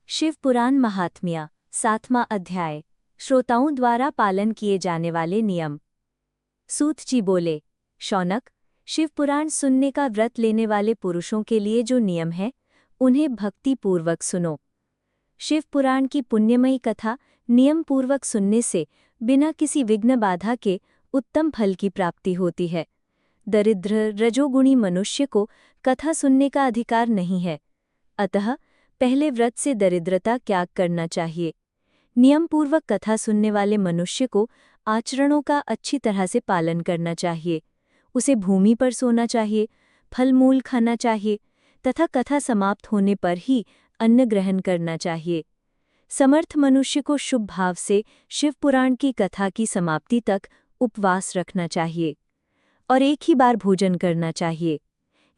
शिव पुराण महात्म्य 7वां अध्याय। श्रोताओं द्वारा पालन किए जाने वाले नियम। सूत जी बोले, शौनक, शिव पुराण सुनने का व्रत लेने वाले पुरुषों के लिए जो नियम है उन्हें भक्तिपूर्वक सुनो। शिव पुराण की पुण्यमयी कथा नियम पूर्वक सुनने से बिना किसी विघ्न बाधा के उत्तम फल की प्राप्ति होती है। दरिद्र रजोगुणी मनुष्य को कथा सुनने का अधिकार नहीं है, अतः पहले व्रत से दरिद्रता त्याग करना चाहिए। नियम पूर्वक कथा सुनने वाले मनुष्य को आचरणों का अच्छी तरह से पालन करना चाहिए। उसे भूमि पर सोना चाहिए, फल मूल खाना चाहिए तथा कथा समाप्त होने पर ही अन्न ग्रहण करना चाहिए। समर्थ मनुष्य को शुभ भाव से शिव पुराण की कथा की समाप्ति तक उपवास रखना चाहिए और एक ही बार भोजन करना चाहिए।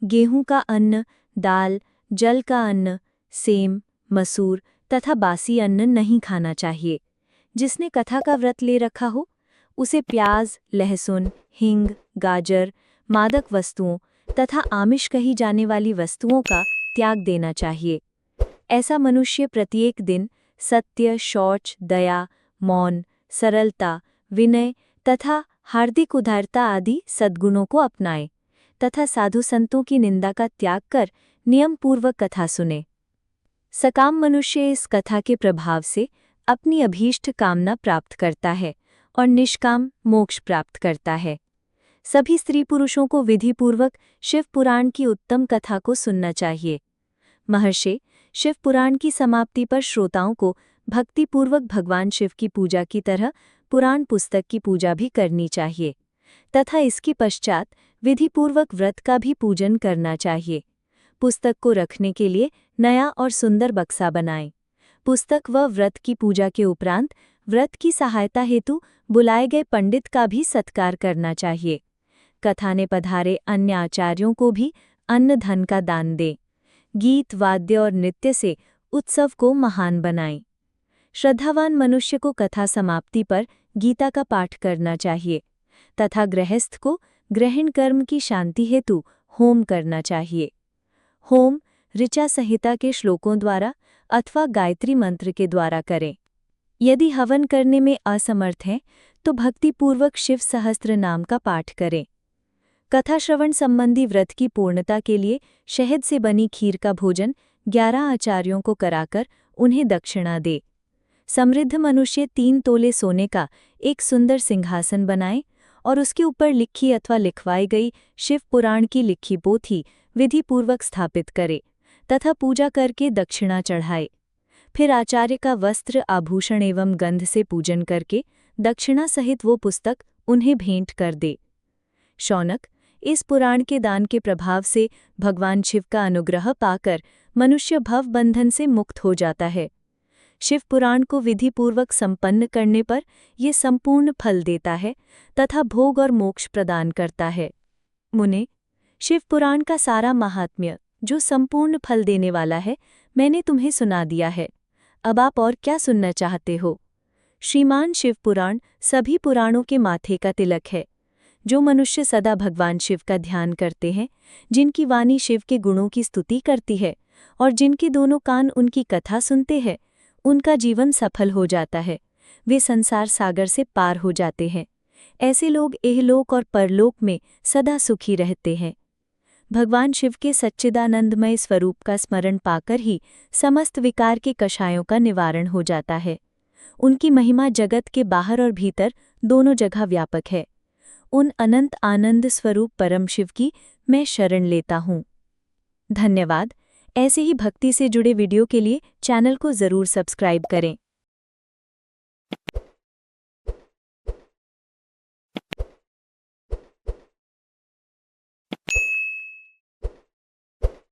गेहूं का अन्न, दाल, जल का अन्न, सेम, मसूर तथा बासी अन्न नहीं खाना चाहिए। जिसने कथा का व्रत ले रखा हो उसे प्याज, लहसुन, हींग, गाजर, मादक वस्तुओं तथा आमिष कही जाने वाली वस्तुओं का त्याग देना चाहिए। ऐसा मनुष्य प्रत्येक दिन सत्य, शौच, दया, मौन, सरलता, विनय तथा हार्दिक उदारता आदि सद्गुणों को अपनाए तथा साधु संतों की निंदा का त्याग कर नियम पूर्वक कथा सुने। सकाम मनुष्य इस कथा के प्रभाव से अपनी अभीष्ट कामना प्राप्त करता है और निष्काम मोक्ष प्राप्त करता है। सभी स्त्री पुरुषों को विधिपूर्वक शिव पुराण की उत्तम कथा को सुनना चाहिए। महर्षि, शिव पुराण की समाप्ति पर श्रोताओं को भक्तिपूर्वक भगवान शिव की पूजा की तरह पुराण पुस्तक की पूजा भी करनी चाहिए तथा इसके पश्चात विधिपूर्वक व्रत का भी पूजन करना चाहिए। पुस्तक को रखने के लिए नया और सुंदर बक्सा बनाएं। पुस्तक व व्रत की पूजा के उपरांत व्रत की सहायता हेतु बुलाए गए पंडित का भी सत्कार करना चाहिए। कथा ने पधारे अन्य आचार्यों को भी अन्न धन का दान दें। गीत, वाद्य और नृत्य से उत्सव को महान बनाएं। श्रद्धावान मनुष्य को कथा समाप्ति पर गीता का पाठ करना चाहिए तथा गृहस्थ को ग्रहण कर्म की शांति हेतु होम करना चाहिए। होम ऋचा संहिता के श्लोकों द्वारा अथवा गायत्री मंत्र के द्वारा करें। यदि हवन करने में असमर्थ हैं तो भक्तिपूर्वक शिव सहस्त्र नाम का पाठ करें। कथा श्रवण संबंधी व्रत की पूर्णता के लिए शहद से बनी खीर का भोजन 11 आचार्यों को कराकर उन्हें दक्षिणा दे। समृद्ध मनुष्य 3 तोले सोने का एक सुंदर सिंहासन बनाए और उसके ऊपर लिखी अथवा लिखवाई गई शिव पुराण की लिखी पोथी विधिपूर्वक स्थापित करे तथा पूजा करके दक्षिणा चढ़ाए। फिर आचार्य का वस्त्र, आभूषण एवं गंध से पूजन करके दक्षिणा सहित वो पुस्तक उन्हें भेंट कर दे। शौनक, इस पुराण के दान के प्रभाव से भगवान शिव का अनुग्रह पाकर मनुष्य भव बंधन से मुक्त हो जाता है। शिव पुराण को विधिपूर्वक संपन्न करने पर ये संपूर्ण फल देता है तथा भोग और मोक्ष प्रदान करता है। मुने, शिव पुराण का सारा महात्म्य जो संपूर्ण फल देने वाला है मैंने तुम्हें सुना दिया है। अब आप और क्या सुनना चाहते हो? श्रीमान शिव पुराण सभी पुराणों के माथे का तिलक है। जो मनुष्य सदा भगवान शिव का ध्यान करते हैं, जिनकी वाणी शिव के गुणों की स्तुति करती है और जिनके दोनों कान उनकी कथा सुनते हैं, उनका जीवन सफल हो जाता है। वे संसार सागर से पार हो जाते हैं। ऐसे लोग इहलोक और परलोक में सदा सुखी रहते हैं। भगवान शिव के सच्चिदानंदमय स्वरूप का स्मरण पाकर ही समस्त विकार के कषायों का निवारण हो जाता है। उनकी महिमा जगत के बाहर और भीतर दोनों जगह व्यापक है। उन अनंत आनंद स्वरूप परम शिव की मैं शरण लेता हूँ। धन्यवाद। ऐसे ही भक्ति से जुड़े वीडियो के लिए चैनल को ज़रूर सब्सक्राइब करें।